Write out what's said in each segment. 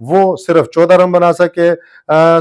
وہ صرف 14 رن بنا سکے.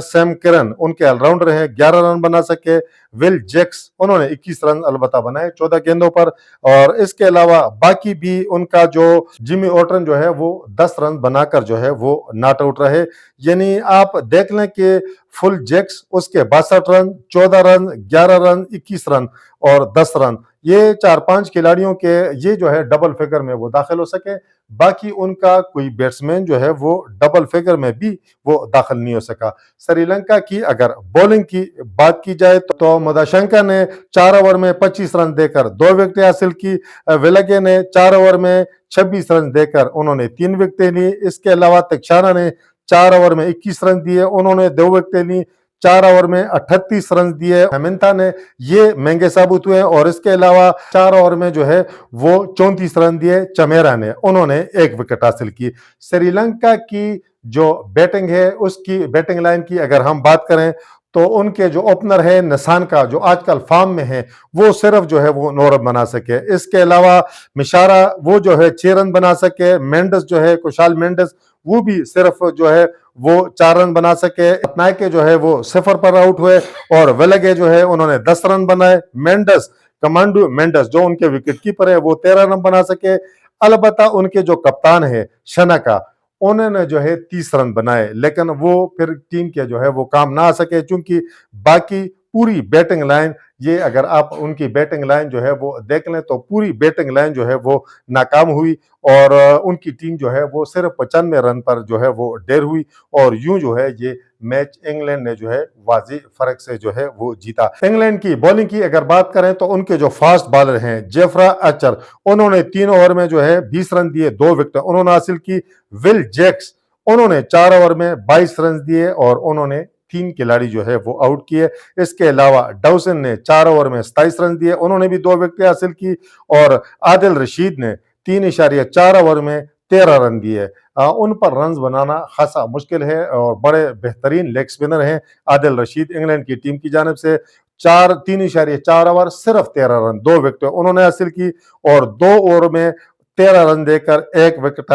سیم کرن ان کے آل راؤنڈر ہیں, 11 رن بنا سکے. ول جیکس انہوں نے 21 رن البتہ بنائے 14 گیندوں پر, اور اس کے علاوہ باقی بھی ان کا جو جیمی اوٹن جو ہے وہ 10 رن بنا کر جو ہے وہ ناٹ آؤٹ رہے. یعنی آپ دیکھ لیں کہ فل جیکس اس کے 62 رن, 14 رن, 11 رن, 21 رن اور 10 رن, یہ 4-5 کھلاڑیوں کے یہ جو ہے ڈبل فگر میں وہ داخل ہو سکے. باقی ان کا کوئی بیٹسمین جو ہے وہ ڈبل فگر میں بھی وہ داخل نہیں ہو سکا. سری لنکا کی اگر بولنگ کی بات کی جائے تو مداشنکا نے 4 اوور میں 25 رن دے کر 2 وکٹیں حاصل کی. ویلگے نے 4 اوور میں 26 رن دے کر انہوں نے 3 وکٹیں لی. اس کے علاوہ تکشانا نے 4 اوور میں 21 رن دیے, انہوں نے 2 وکٹیں لی. 4 اوور میں 38 رن دیے ہمنتا نے, یہ مہنگے ثابت ہوئے. اور اس کے علاوہ 4 اوور میں جو ہے وہ 34 رن دیے چمیرا نے, انہوں نے 1 وکٹ حاصل کی. سری لنکا کی جو بیٹنگ ہے اس کی بیٹنگ لائن کی اگر ہم بات کریں تو ان کے جو اوپنر ہے نسانکا جو آج کل فارم میں ہے وہ صرف جو ہے وہ 9 رن بنا سکے. اس کے علاوہ مشارا وہ جو ہے 6 رن بنا سکے. مینڈس جو ہے کشال مینڈس وہ بھی صرف جو ہے وہ 4 رن بنا سکے. پٹنائکے جو ہے وہ 0 پر آؤٹ ہوئے, اور ویلگے جو ہے انہوں نے 10 رن بنائے. مینڈس کمانڈو مینڈس جو ان کے وکٹ کیپر ہے وہ 13 رن بنا سکے. البتہ ان کے جو کپتان ہے شنکا انہوں نے جو ہے 30 رن بنائے, لیکن وہ پھر ٹیم کے جو ہے وہ کام نہ آ سکے چونکہ باقی پوری بیٹنگ لائن, یہ اگر آپ ان کی بیٹنگ لائن جو ہے وہ دیکھ لیں تو پوری بیٹنگ لائن جو ہے وہ ناکام ہوئی, اور ان کی ٹیم جو ہے وہ صرف 95 رن پر جو ہے وہ ڈیر ہوئی, اور یوں جو ہے یہ میچ انگلینڈ نے جو ہے واضح فرق سے جو ہے وہ جیتا. انگلینڈ کی بولنگ کی اگر بات کریں تو ان کے جو فاسٹ بالر ہیں جیفرا آرچر انہوں نے 3 اوور میں جو ہے 20 رن دیے, 2 وکٹ انہوں نے حاصل کی. ول جیکس انہوں نے 4 اوور میں 22 رن دیے اور انہوں نے 3 کھلاڑی جو ہے وہ آؤٹ کیے. اس کے علاوہ ڈاوسن نے 4 اوور میں 27 رن دیے, انہوں نے بھی 2 وکٹیں حاصل کی, اور عادل رشید نے 3.4 اوور میں 13 رن دیے. ان پر رنز بنانا خاصا مشکل ہے, اور بڑے بہترین لیگ سپنر ہیں عادل رشید انگلینڈ کی ٹیم کی جانب سے. 3.4 اوور صرف 13 رن, 2 وکٹیں انہوں نے حاصل کی, اور 2 اوور میں 13 رن دے کر 1 وکٹ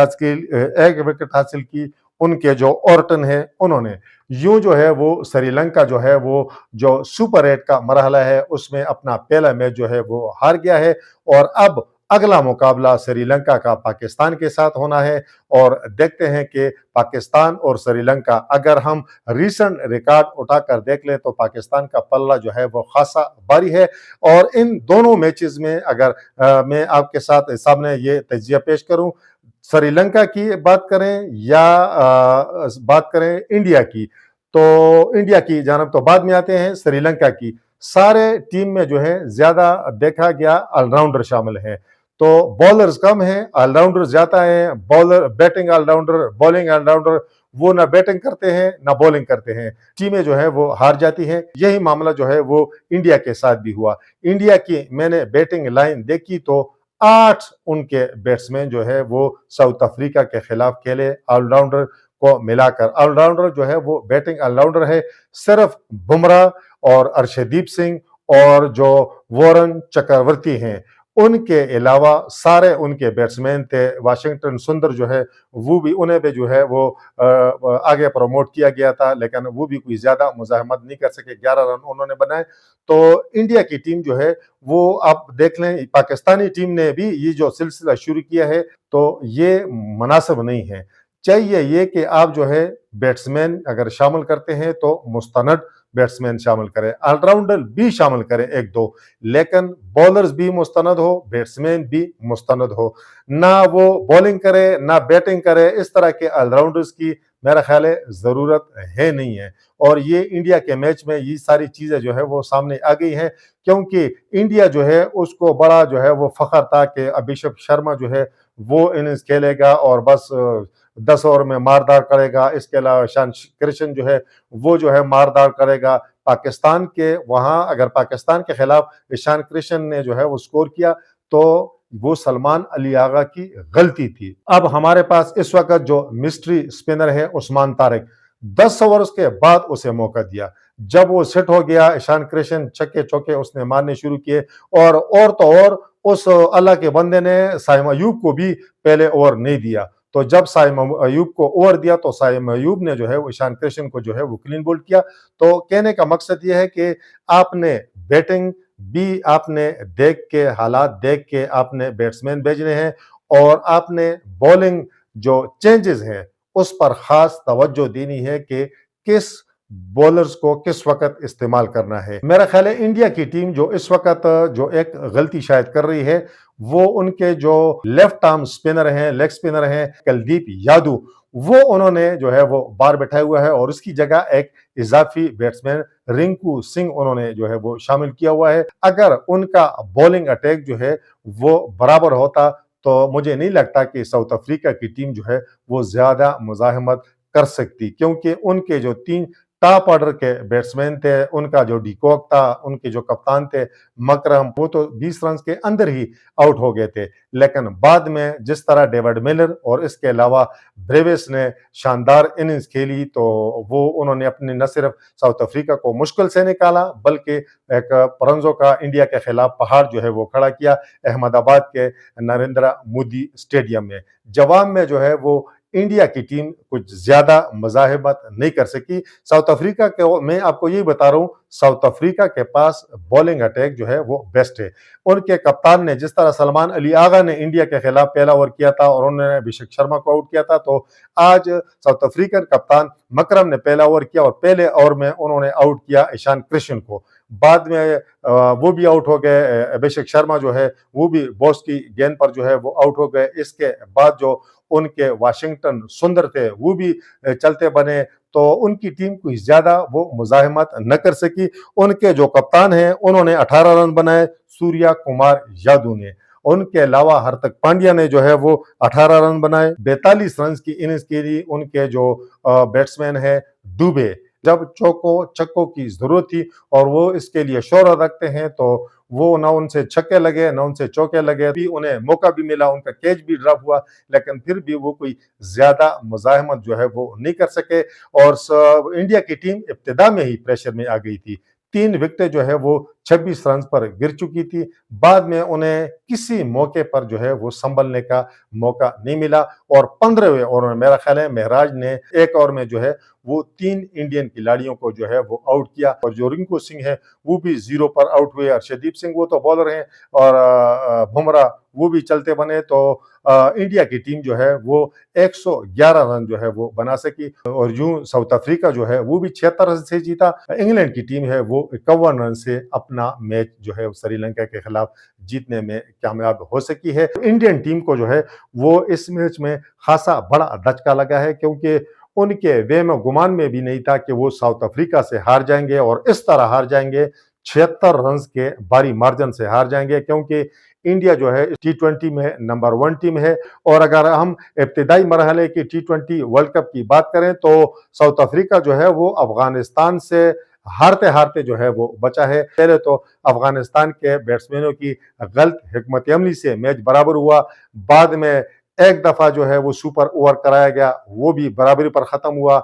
حاصل کی ان کے جو اورٹن ہیں انہوں نے. یوں جو ہے وہ سری لنکا جو ہے وہ جو سپر 8 کا مرحلہ ہے اس میں اپنا پہلا میچ جو ہے وہ ہار گیا ہے, اور اب اگلا مقابلہ سری لنکا کا پاکستان کے ساتھ ہونا ہے. اور دیکھتے ہیں کہ پاکستان اور سری لنکا اگر ہم ریسنٹ ریکارڈ اٹھا کر دیکھ لیں تو پاکستان کا پلہ جو ہے وہ خاصا بھاری ہے. اور ان دونوں میچز میں اگر میں آپ کے ساتھ سامنے یہ تجزیہ پیش کروں, سری لنکا کی بات کریں یا بات کریں انڈیا کی, تو انڈیا کی جانب تو بعد میں آتے ہیں. سری لنکا کی سارے ٹیم میں جو ہے زیادہ دیکھا گیا آل راؤنڈر شامل ہیں, تو بالرز کم ہیں, آل راؤنڈر زیادہ ہیں. Batting all rounder, bowling all rounder, وہ نہ بیٹنگ کرتے ہیں نہ بالنگ کرتے ہیں, ٹیمیں جو ہے وہ ہار جاتی ہیں. یہی معاملہ جو ہے وہ انڈیا کے ساتھ بھی ہوا. انڈیا کی میں نے بیٹنگ لائن دیکھی تو 8 ان کے بیٹسمین جو ہے وہ ساؤتھ افریقہ کے خلاف کھیلے آل راؤنڈر کو ملا کر. آل راؤنڈر جو ہے وہ بیٹنگ آل راؤنڈر ہے, صرف بمراہ اور ارشدیپ سنگھ اور جو وارن چکرورتی ہیں ان کے علاوہ سارے ان کے بیٹسمین تھے. واشنگٹن سندر جو ہے وہ بھی انہیں بھی جو ہے وہ آگے پروموٹ کیا گیا تھا, لیکن وہ بھی کوئی زیادہ مزاحمت نہیں کر سکے, 11 رن انہوں نے بنائے. تو انڈیا کی ٹیم جو ہے وہ آپ دیکھ لیں, پاکستانی ٹیم نے بھی یہ جو سلسلہ شروع کیا ہے تو یہ مناسب نہیں ہے. چاہیے یہ کہ آپ جو ہے بیٹسمین اگر شامل کرتے ہیں تو مستند بیٹسمین شامل کریں, آل راؤنڈر بھی شامل کریں 1-2, لیکن بولرز بھی مستند ہو, بیٹسمین بھی مستند ہو. نہ وہ بولنگ کرے نہ بیٹنگ کرے, اس طرح کے آل راؤنڈرز کی میرا خیال ہے ضرورت ہے نہیں ہے. اور یہ انڈیا کے میچ میں یہ ساری چیزیں جو ہے وہ سامنے آ گئی ہیں, کیونکہ انڈیا جو ہے اس کو بڑا جو ہے وہ فخر تھا کہ ابھیشیک شرما جو ہے وہ اننگز کھیلے گا اور بس 10 اوور میں ماردار کرے گا. اس کے علاوہ ایشان کرشن جو ہے وہ جو ہے ماردار کرے گا. پاکستان کے وہاں اگر پاکستان کے خلاف ایشان کرشن نے جو ہے وہ سکور کیا تو وہ سلمان علی آغا کی غلطی تھی. اب ہمارے پاس اس وقت جو مسٹری سپنر ہے عثمان طارق, 10 اوورز کے بعد اسے موقع دیا. جب وہ سیٹ ہو گیا, ایشان کرشن چھکے چوکے اس نے مارنے شروع کیے, اور تو اور اس اللہ کے بندے نے سائم ایوب کو بھی پہلے اوور نہیں دیا. تو جب سائم ایوب کو اوور دیا تو سائم ایوب نے جو ہے وہ ایشان کرشن کو جو ہے وہ کلین بولڈ کیا. تو کہنے کا مقصد یہ ہے کہ آپ نے بیٹنگ بھی آپ نے دیکھ کے حالات دیکھ کے آپ نے بیٹسمین بھیجنے ہیں اور آپ نے بولنگ جو چینجز ہیں اس پر خاص توجہ دینی ہے کہ کس بولرز کو کس وقت استعمال کرنا ہے. میرا خیال ہے انڈیا کی ٹیم جو اس وقت جو ایک غلطی شاید کر رہی ہے وہ ان کے جو لیفٹ آرم سپنر ہیں لیگ سپنر ہیں کلدیپ یادو وہ انہوں نے جو ہے وہ باہر بٹھایا ہوا ہے اور اس کی جگہ ایک اضافی بیٹسمین رنکو سنگھ انہوں نے جو ہے وہ شامل کیا ہوا ہے. اگر ان کا بولنگ اٹیک جو ہے وہ برابر ہوتا تو مجھے نہیں لگتا کہ ساؤتھ افریقہ کی ٹیم جو ہے وہ زیادہ مزاحمت کر سکتی, کیونکہ ان کے جو 3 ٹاپ آرڈر کے بیٹسمین تھے, ان کا جو ڈی کوک تھا, ان کے جو کپتان تھے مکرم, وہ تو 20 رنز کے اندر ہی آؤٹ ہو گئے تھے. لیکن بعد میں جس طرح ڈیوڈ ملر اور اس کے علاوہ بریوس نے شاندار اننگز کھیلی تو وہ انہوں نے اپنے نہ صرف ساؤتھ افریقہ کو مشکل سے نکالا بلکہ ایک پرنزوں کا انڈیا کے خلاف پہاڑ جو ہے وہ کھڑا کیا احمد آباد کے نریندرا مودی اسٹیڈیم میں. جواب میں جو ہے وہ انڈیا کی ٹیم کچھ زیادہ مزاحمت نہیں کر سکی. ساؤتھ افریقہ کے میں آپ کو یہی بتا رہا ہوں, ساؤتھ افریقہ کے پاس بولنگ اٹیک جو ہے وہ بیسٹ ہے. ان کے کپتان نے جس طرح سلمان علی آغا نے انڈیا کے خلاف پہلا اوور کیا تھا اور انہوں نے ابھیشیک شرما کو آؤٹ کیا تھا, تو آج ساؤتھ افریقن کپتان مکرم نے پہلا اوور کیا اور پہلے اوور میں انہوں نے آؤٹ کیا ایشان کرشن کو. بعد میں وہ بھی آؤٹ ہو گئے, ابھیشیک شرما جو ہے وہ بھی بوس کی گیند پر جو ہے وہ آؤٹ ہو گئے. اس کے بعد جو ان کے واشنگٹن سندر تھے وہ بھی چلتے بنے, تو ان کی ٹیم کوئی زیادہ وہ مزاحمت نہ کر سکی. ان کے جو کپتان ہیں انہوں نے 18 رن بنائے, سوریا کمار یادو نے. ان کے علاوہ ہرتک پانڈیا نے جو ہے وہ 18 رن بنائے. 42 رنز کی اننگز کے لیے ان کے جو بیٹسمین ہے ڈوبے, جب چوکو چکوں کی ضرورت تھی اور وہ اس کے لیے شعور رکھتے ہیں تو وہ نہ ان سے چھکے لگے نہ ان سے چوکے لگے, بھی انہیں موقع بھی ملا, ان کا کیچ بھی ڈراپ ہوا, لیکن پھر بھی وہ کوئی زیادہ مزاحمت جو ہے وہ نہیں کر سکے. اور انڈیا کی ٹیم ابتدا میں ہی پریشر میں آ گئی تھی. 3 وکٹیں جو ہے وہ 26 رنز پر گر چکی تھی. بعد میں انہیں کسی موقع پر جو ہے وہ سنبھلنے کا موقع نہیں ملا اور 15ویں اوور میں میرا خیال ہے مہراج نے ایک اوور میں جو ہے وہ 3 انڈین کھلاڑیوں کو جو ہے وہ آؤٹ کیا, اور جو رنکو سنگھ ہے وہ بھی 0 پر آؤٹ ہوئے. ارشدیپ سنگھ وہ تو بالر ہیں اور بمراہ وہ بھی چلتے بنے, تو انڈیا کی ٹیم جو ہے وہ 111 رن جو ہے وہ بنا سکی. اور یوں ساؤتھ افریقہ جو ہے وہ بھی 76 رن سے جیتا. انگلینڈ کی ٹیم ہے وہ 51 رن سے اپنا میچ جو ہے سری لنکا کے خلاف جیتنے میں کامیاب ہو سکی ہے. انڈین ٹیم کو جو ہے وہ اس میچ میں خاصا بڑا دھچکا لگا ہے, کیونکہ ان کے وہم و گمان میں بھی نہیں تھا کہ وہ ساؤتھ افریقہ سے ہار جائیں گے اور اس طرح ہار جائیں گے, 76 رنز کے بھاری مارجن سے ہار جائیں گے. کیونکہ انڈیا جو ہے T20 میں نمبر 1 ٹیم ہے, اور اگر ہم ابتدائی مرحلے کی T20 ورلڈ کپ کی بات کریں تو ساؤتھ افریقہ جو ہے وہ افغانستان سے ہارتے ہارتے جو ہے وہ بچا ہے. پہلے تو افغانستان کے بیٹسمینوں کی غلط حکمت عملی سے میچ برابر ہوا, بعد میں ایک دفعہ جو ہے وہ سپر اوور کرایا گیا, وہ بھی برابری پر ختم ہوا,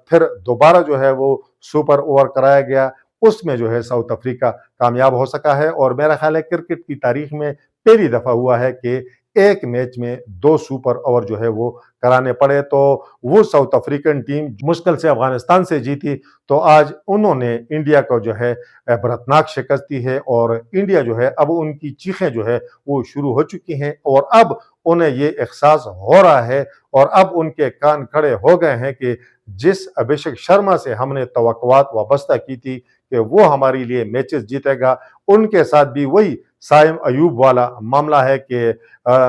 پھر دوبارہ جو ہے وہ سپر اوور کرایا گیا, اس میں جو ہے ساؤتھ افریقہ کامیاب ہو سکا ہے. اور میرا خیال ہے کرکٹ کی تاریخ میں پہلی دفعہ ہوا ہے کہ ایک میچ میں 2 سپر اوور جو ہے وہ کرانے پڑے, تو وہ ساؤتھ افریقن ٹیم مشکل سے افغانستان سے جیتی, تو آج انہوں نے انڈیا کو جو ہے عبرتناک شکست دی ہے. اور انڈیا جو ہے اب ان کی چیخیں جو ہے وہ شروع ہو چکی ہیں, اور اب انہیں یہ احساس ہو رہا ہے اور اب ان کے کان کھڑے ہو گئے ہیں کہ جس ابھیشیک شرما سے ہم نے توقعات وابستہ کی تھی کہ وہ ہمارے لیے میچز جیتے گا, ان کے ساتھ بھی وہی سائم ایوب والا معاملہ ہے کہ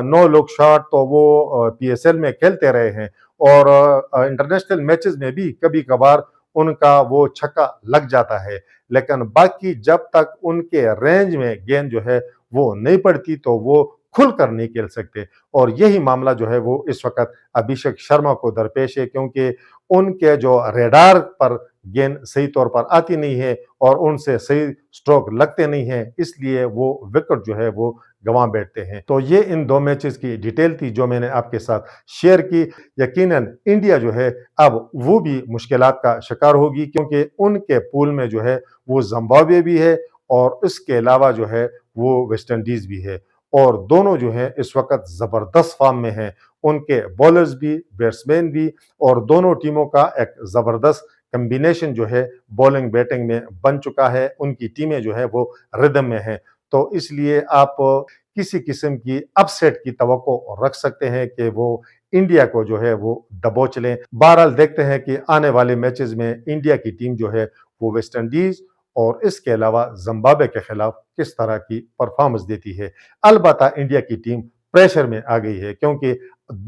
9 لوگ شاٹ تو وہ PSL میں کھیلتے رہے ہیں, اور انٹرنیشنل میچز میں بھی کبھی کبھار ان کا وہ چھکا لگ جاتا ہے, لیکن باقی جب تک ان کے رینج میں گیند جو ہے وہ نہیں پڑتی تو وہ کھل کر نہیں کھیل سکتے. اور یہی معاملہ جو ہے وہ اس وقت ابھیشیک شرما کو درپیش ہے, کیونکہ ان کے جو ریڈار پر گیند صحیح طور پر آتی نہیں ہے اور ان سے صحیح سٹروک لگتے نہیں ہیں, اس لیے وہ وکٹ جو ہے وہ گنوا بیٹھتے ہیں. تو یہ ان 2 میچز کی ڈیٹیل تھی جو میں نے آپ کے ساتھ شیئر کی. یقیناً انڈیا جو ہے اب وہ بھی مشکلات کا شکار ہوگی, کیونکہ ان کے پول میں جو ہے وہ زمبابوے بھی ہے اور اس کے علاوہ جو ہے وہ ویسٹ انڈیز بھی ہے, اور دونوں جو ہیں اس وقت زبردست فارم میں ہیں. ان کے بولرز بھی، بیٹسمین بھی، اور دونوں ٹیموں کا ایک زبردست کمبینیشن جو ہے بولنگ بیٹنگ میں بن چکا ہے. ان کی ٹیمیں جو ہے وہ ردم میں ہیں، تو اس لیے آپ کسی قسم کی اپ سیٹ کی توقع رکھ سکتے ہیں کہ وہ انڈیا کو جو ہے وہ دبوچ لیں. بہرحال دیکھتے ہیں کہ آنے والے میچز میں انڈیا کی ٹیم جو ہے وہ ویسٹ انڈیز اور اس کے علاوہ زمبابوے کے خلاف کس طرح کی پرفارمنس دیتی ہے. البتہ انڈیا کی ٹیم پریشر میں آ گئی ہے، کیونکہ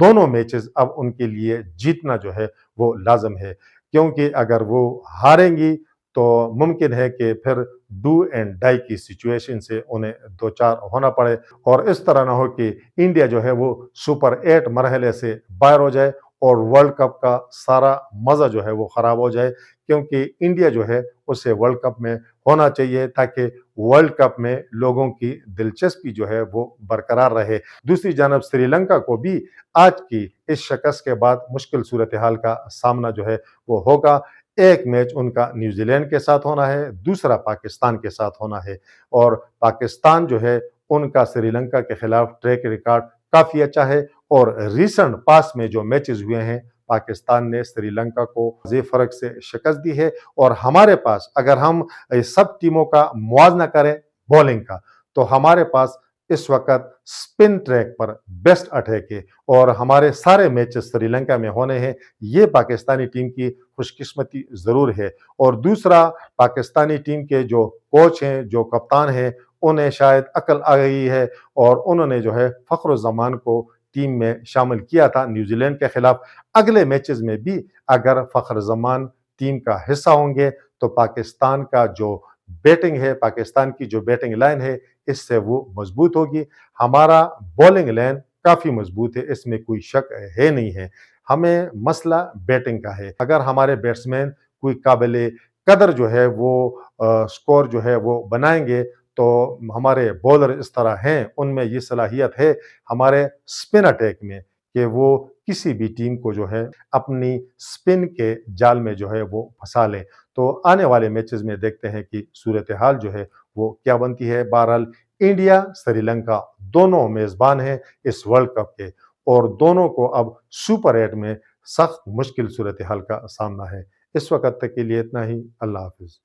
دونوں میچز اب ان کے لیے جیتنا جو ہے وہ لازم ہے، کیونکہ اگر وہ ہاریں گی تو ممکن ہے کہ پھر ڈو اینڈ ڈائی کی سچویشن سے انہیں دوچار ہونا پڑے، اور اس طرح نہ ہو کہ انڈیا جو ہے وہ سپر 8 مرحلے سے باہر ہو جائے اور ورلڈ کپ کا سارا مزہ جو ہے وہ خراب ہو جائے. کیونکہ انڈیا جو ہے اسے ورلڈ کپ میں ہونا چاہیے تاکہ ورلڈ کپ میں لوگوں کی دلچسپی جو ہے وہ برقرار رہے. دوسری جانب سری لنکا کو بھی آج کی اس شکست کے بعد مشکل صورتحال کا سامنا جو ہے وہ ہوگا. ایک میچ ان کا نیوزی لینڈ کے ساتھ ہونا ہے، دوسرا پاکستان کے ساتھ ہونا ہے، اور پاکستان جو ہے ان کا سری لنکا کے خلاف ٹریک ریکارڈ کافی اچھا ہے، اور ریسنٹ پاس میں جو میچز ہوئے ہیں پاکستان نے سری لنکا کو واضح فرق سے شکست دی ہے. اور ہمارے پاس اگر ہم سب ٹیموں کا موازنہ کریں بولنگ کا، تو ہمارے پاس اس وقت سپن ٹریک پر بیسٹ اٹیک ہے، اور ہمارے سارے میچز سری لنکا میں ہونے ہیں. یہ پاکستانی ٹیم کی خوش قسمتی ضرور ہے. اور دوسرا، پاکستانی ٹیم کے جو کوچ ہیں، جو کپتان ہیں، انہیں شاید عقل آ گئی ہے، اور انہوں نے جو ہے فخر الزمان کو ٹیم میں شامل کیا تھا نیوزی لینڈ کے خلاف. اگلے میچز میں بھی اگر فخر زمان ٹیم کا حصہ ہوں گے تو پاکستان کا جو بیٹنگ ہے، پاکستان کی جو بیٹنگ لائن ہے، اس سے وہ مضبوط ہوگی. ہمارا بولنگ لائن کافی مضبوط ہے، اس میں کوئی شک ہے نہیں ہے. ہمیں مسئلہ بیٹنگ کا ہے. اگر ہمارے بیٹسمین کوئی قابل قدر جو ہے وہ سکور جو ہے وہ بنائیں گے، تو ہمارے بولر اس طرح ہیں، ان میں یہ صلاحیت ہے ہمارے سپن اٹیک میں کہ وہ کسی بھی ٹیم کو جو ہے اپنی سپن کے جال میں جو ہے وہ پھنسا لیں. تو آنے والے میچز میں دیکھتے ہیں کہ صورتحال جو ہے وہ کیا بنتی ہے. بہرحال انڈیا، سری لنکا دونوں میزبان ہیں اس ورلڈ کپ کے، اور دونوں کو اب سپر 8 میں سخت مشکل صورتحال کا سامنا ہے. اس وقت تک کے لیے اتنا ہی. اللہ حافظ.